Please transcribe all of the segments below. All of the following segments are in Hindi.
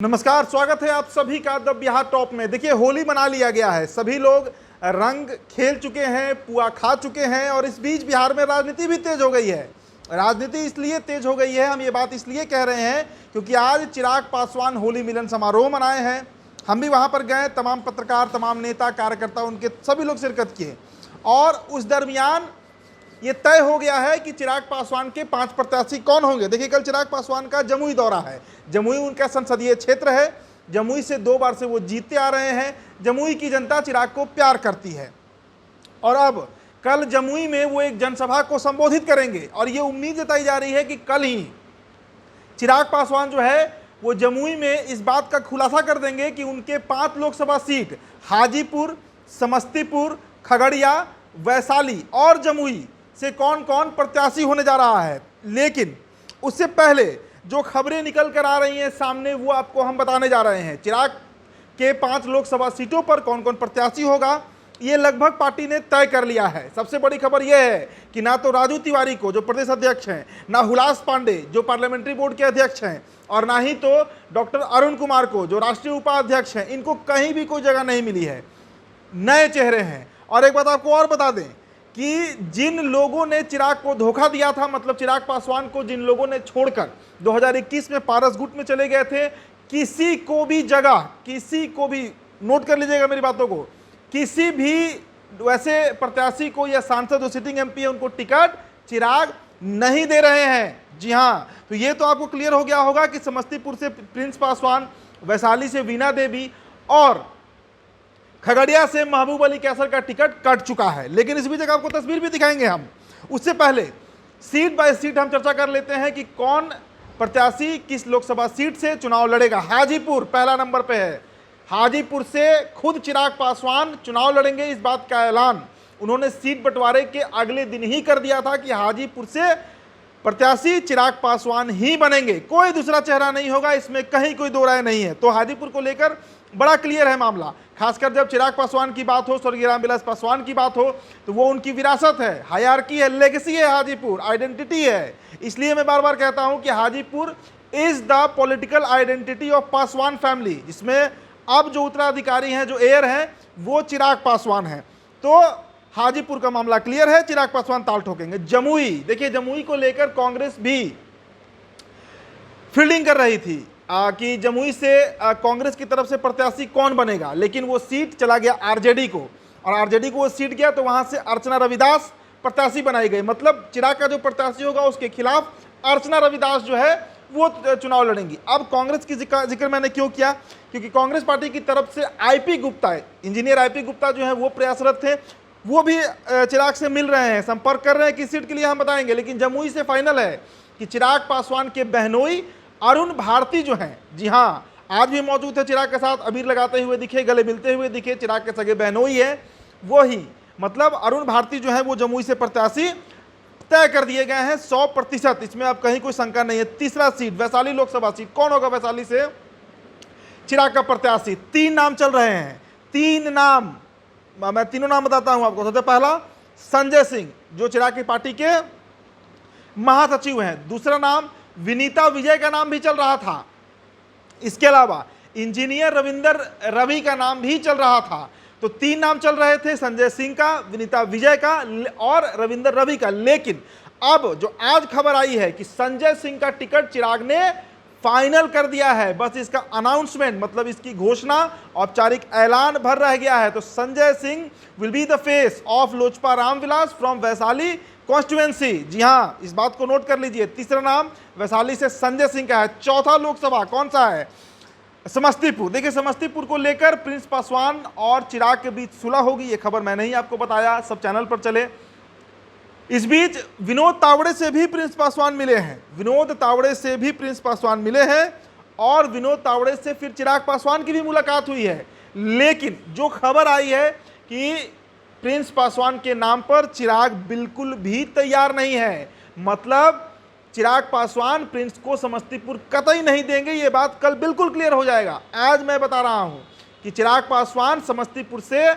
नमस्कार, स्वागत है आप सभी का द बिहार टॉप में। देखिए, होली मना लिया गया है, सभी लोग रंग खेल चुके हैं, पुआ खा चुके हैं और इस बीच बिहार में राजनीति भी तेज हो गई है। राजनीति इसलिए तेज हो गई है, हम ये बात इसलिए कह रहे हैं क्योंकि आज चिराग पासवान होली मिलन समारोह मनाए हैं। हम भी वहाँ पर गए, तमाम पत्रकार, तमाम नेता, कार्यकर्ता, उनके सभी लोग शिरकत किए और उस दरमियान ये तय हो गया है कि चिराग पासवान के 5 प्रत्याशी कौन होंगे। देखिए, कल चिराग पासवान का जमुई दौरा है। जमुई उनका संसदीय क्षेत्र है, जमुई से 2 बार से वो जीतते आ रहे हैं। जमुई की जनता चिराग को प्यार करती है और अब कल जमुई में वो एक जनसभा को संबोधित करेंगे और ये उम्मीद जताई जा रही है कि कल ही चिराग पासवान जो है वो जमुई में इस बात का खुलासा कर देंगे कि उनके 5 लोकसभा सीट हाजीपुर, समस्तीपुर, खगड़िया, वैशाली और जमुई से कौन कौन प्रत्याशी होने जा रहा है। लेकिन उससे पहले जो खबरें निकल कर आ रही हैं सामने, वो आपको हम बताने जा रहे हैं। चिराग के 5 लोकसभा सीटों पर कौन कौन प्रत्याशी होगा, ये लगभग पार्टी ने तय कर लिया है। सबसे बड़ी खबर यह है कि ना तो राजू तिवारी को, जो प्रदेश अध्यक्ष हैं, ना हुलास पांडे, जो पार्लियामेंट्री बोर्ड के अध्यक्ष हैं, और ना ही तो डॉक्टर अरुण कुमार को, जो राष्ट्रीय उपाध्यक्ष हैं, इनको कहीं भी कोई जगह नहीं मिली है। नए चेहरे हैं। और एक बात आपको और बता दें कि जिन लोगों ने चिराग को धोखा दिया था, मतलब चिराग पासवान को जिन लोगों ने छोड़कर 2021 में पारस गुट में चले गए थे, किसी को भी जगह, किसी को भी, नोट कर लीजिएगा मेरी बातों को, किसी भी वैसे प्रत्याशी को या सांसद जो सिटिंग एमपी है उनको टिकट चिराग नहीं दे रहे हैं। जी हाँ, तो ये तो आपको क्लियर हो गया होगा कि समस्तीपुर से प्रिंस पासवान, वैशाली से वीणा देवी और खगड़िया से महबूब अली कैसर का टिकट कट चुका है। लेकिन इस बीच आपको तस्वीर भी दिखाएंगे हम। उससे पहले सीट बाय सीट हम चर्चा कर लेते हैं कि कौन प्रत्याशी किस लोकसभा सीट से चुनाव लड़ेगा। हाजीपुर पहला नंबर पे है। हाजीपुर से खुद चिराग पासवान चुनाव लड़ेंगे, इस बात का ऐलान उन्होंने सीट बंटवारे के अगले दिन ही कर दिया था कि हाजीपुर से प्रत्याशी चिराग पासवान ही बनेंगे, कोई दूसरा चेहरा नहीं होगा, इसमें कहीं कोई दो राय नहीं है। तो हाजीपुर को लेकर बड़ा क्लियर है मामला, खासकर जब चिराग पासवान की बात हो, स्वर्गीय रामविलास पासवान की बात हो, तो वो उनकी विरासत है, हायरार्की है, लेगेसी है, हाजीपुर आइडेंटिटी है। इसलिए मैं बार बार कहता हूं कि Hajipur is the political identity of Paswan family, जिसमें अब जो उत्तराधिकारी हैं, जो एयर हैं, वो चिराग पासवान हैं। तो हाजीपुर का मामला क्लियर है, चिराग पासवान ताल ठोकेंगे। जमुई, देखिए, जमुई को लेकर कांग्रेस भी फील्डिंग कर रही थी कि जमुई से कांग्रेस की तरफ से प्रत्याशी कौन बनेगा, लेकिन वो सीट चला गया आरजेडी को, और आरजेडी को वो सीट गया तो वहां से अर्चना रविदास प्रत्याशी बनाई गई। मतलब चिराग का जो प्रत्याशी होगा उसके खिलाफ अर्चना रविदास जो है वो चुनाव लड़ेंगी। अब कांग्रेस की जिक्र मैंने क्यों किया, क्योंकि कांग्रेस पार्टी की तरफ से IP Gupta, engineer IP Gupta जो है वो प्रयासरत थे, वो भी चिराग से मिल रहे हैं, संपर्क कर रहे हैं। किस सीट के लिए हम बताएंगे, लेकिन जमुई से फाइनल है कि चिराग पासवान के बहनोई अरुण भारती जो हैं, जी हाँ, आज भी मौजूद है चिराग के साथ, अबीर लगाते हुए दिखे, गले मिलते हुए दिखे, चिराग के सगे बहनोई है वो ही, मतलब अरुण भारती जो है वो जमुई से प्रत्याशी तय कर दिए गए हैं 100%। इसमें अब कहीं कोई शंका नहीं है। तीसरा सीट वैशाली लोकसभा सीट, कौन होगा वैशाली से चिराग का प्रत्याशी? 3 नाम चल रहे हैं, 3 नाम, मैं तीनों नाम बताता हूं आपको। सबसे पहला संजय सिंह, जो चिराग की पार्टी के महासचिव हैं। दूसरा नाम विनीता विजय का नाम भी चल रहा था। इसके अलावा इंजीनियर रविंदर रवि का नाम भी चल रहा था। तो 3 नाम चल रहे थे, संजय सिंह का, विनीता विजय का और रविंदर रवि का। लेकिन अब जो आज खबर आई है कि संजय सिंह का टिकट चिराग ने फाइनल कर दिया है, बस इसका अनाउंसमेंट, मतलब इसकी घोषणा, औपचारिक ऐलान भर रह गया है। तो Sanjay Singh will be the face of Lojpa Ramvilas from Vaishali constituency. जी हाँ, इस बात को नोट कर लीजिए। तीसरा नाम वैशाली से संजय सिंह का है। चौथा लोकसभा कौन सा है? समस्तीपुर। देखिए, समस्तीपुर को लेकर प्रिंस पासवान और चिराग के बीच सुलह होगी, ये खबर मैंने ही आपको बताया, सब चैनल पर चले। इस बीच विनोद तावड़े से भी प्रिंस पासवान मिले हैं, विनोद तावड़े से भी प्रिंस पासवान मिले हैं और विनोद तावड़े से फिर चिराग पासवान की भी मुलाकात हुई है। लेकिन जो खबर आई है कि प्रिंस पासवान के नाम पर चिराग बिल्कुल भी तैयार नहीं है, मतलब चिराग पासवान प्रिंस को समस्तीपुर कतई नहीं देंगे, ये बात कल बिल्कुल क्लियर हो जाएगा। आज मैं बता रहा हूं कि चिराग पासवान समस्तीपुर से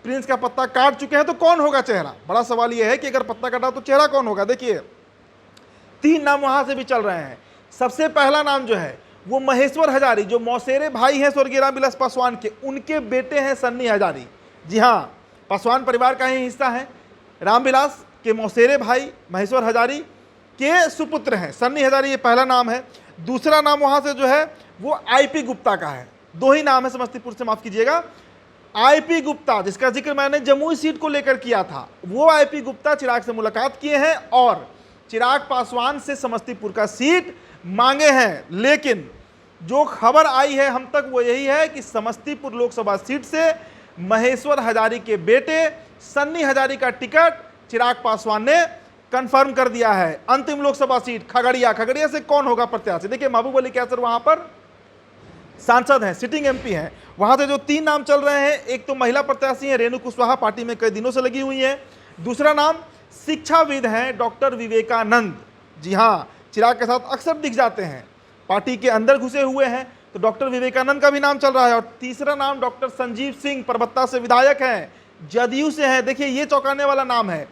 प्रिंस का पत्ता काट चुके हैं, तो कौन होगा चेहरा? बड़ा सवाल यह है कि अगर पत्ता काटा तो चेहरा कौन होगा। देखिए, 3 नाम वहां से भी चल रहे हैं। सबसे पहला नाम जो है वो महेश्वर हजारी जो मौसेरे भाई हैं स्वर्गीय रामविलास पासवान के, उनके बेटे हैं सन्नी हजारी। जी हाँ, पासवान परिवार का ही हिस्सा है। रामविलास के मौसेरे भाई महेश्वर हजारी के सुपुत्र हैं सन्नी हजारी, ये पहला नाम है। दूसरा नाम वहां से जो है वो आईपी गुप्ता का है। दो ही नाम है समस्तीपुर से, माफ कीजिएगा। आईपी गुप्ता जिसका जिक्र मैंने जमुई सीट को लेकर किया था, वो आईपी गुप्ता चिराग से मुलाकात किए हैं और चिराग पासवान से समस्तीपुर का सीट मांगे हैं। लेकिन जो खबर आई है हम तक वो यही है कि समस्तीपुर लोकसभा सीट से महेश्वर हजारी के बेटे सन्नी हजारी का टिकट चिराग पासवान ने कंफर्म कर दिया है। अंतिम लोकसभा सीट खगड़िया, खगड़िया से कौन होगा प्रत्याशी? देखिए, महबूब अली कैसर वहां पर सांसद हैं, सिटिंग एमपी हैं। वहां से जो 3 नाम चल रहे हैं, एक तो महिला प्रत्याशी है रेणु कुशवाहा, पार्टी में कई दिनों से लगी हुई है। दूसरा नाम शिक्षाविद हैं डॉक्टर विवेकानंद। जी हाँ, चिराग के साथ अक्सर दिख जाते हैं, पार्टी के अंदर घुसे हुए हैं, तो डॉक्टर विवेकानंद का भी नाम चल रहा है। और तीसरा नाम डॉक्टर संजीव सिंह, परबत्ता से विधायक हैं, जदयू से हैं। देखिए, ये चौंकाने वाला नाम है।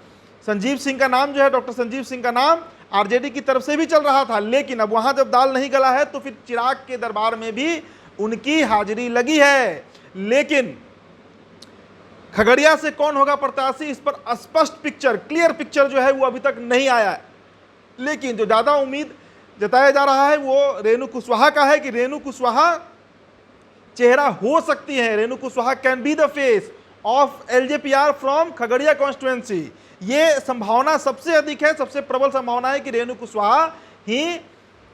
संजीव सिंह का नाम जो है, डॉक्टर संजीव सिंह का नाम आरजेडी की तरफ से भी चल रहा था, लेकिन अब वहां जब दाल नहीं गला है तो फिर चिराग के दरबार में भी उनकी हाजिरी लगी है। लेकिन खगड़िया से कौन होगा प्रत्याशी, इस पर स्पष्ट पिक्चर, क्लियर पिक्चर जो है वो अभी तक नहीं आया है। लेकिन जो ज्यादा उम्मीद जताया जा रहा है वो रेणु कुशवाहा का है कि रेणु कुशवाहा चेहरा हो सकती है। Renu Kushwaha can be the face of LJPR from Khagaria constituency. ये संभावना सबसे अधिक है, सबसे प्रबल संभावना है कि रेणु कुशवाहा ही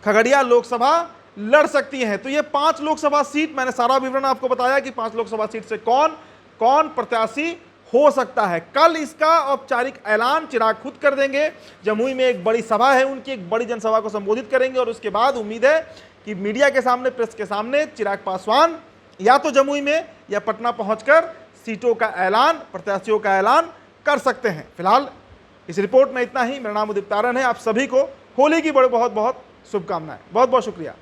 खगड़िया लोकसभा लड़ सकती हैं। तो ये 5 लोकसभा सीट, मैंने सारा विवरण आपको बताया कि 5 लोकसभा सीट से कौन कौन प्रत्याशी हो सकता है। कल इसका औपचारिक ऐलान चिराग खुद कर देंगे। जमुई में एक बड़ी सभा है उनकी, एक बड़ी जनसभा को संबोधित करेंगे और उसके बाद उम्मीद है कि मीडिया के सामने, प्रेस के सामने चिराग पासवान या तो जमुई में या पटना पहुंचकर सीटों का ऐलान, प्रत्याशियों का ऐलान कर सकते हैं। फिलहाल इस रिपोर्ट में इतना ही। मेरा नाम उदित तारण है। आप सभी को होली की बहुत बहुत शुभकामनाएं। बहुत बहुत शुक्रिया।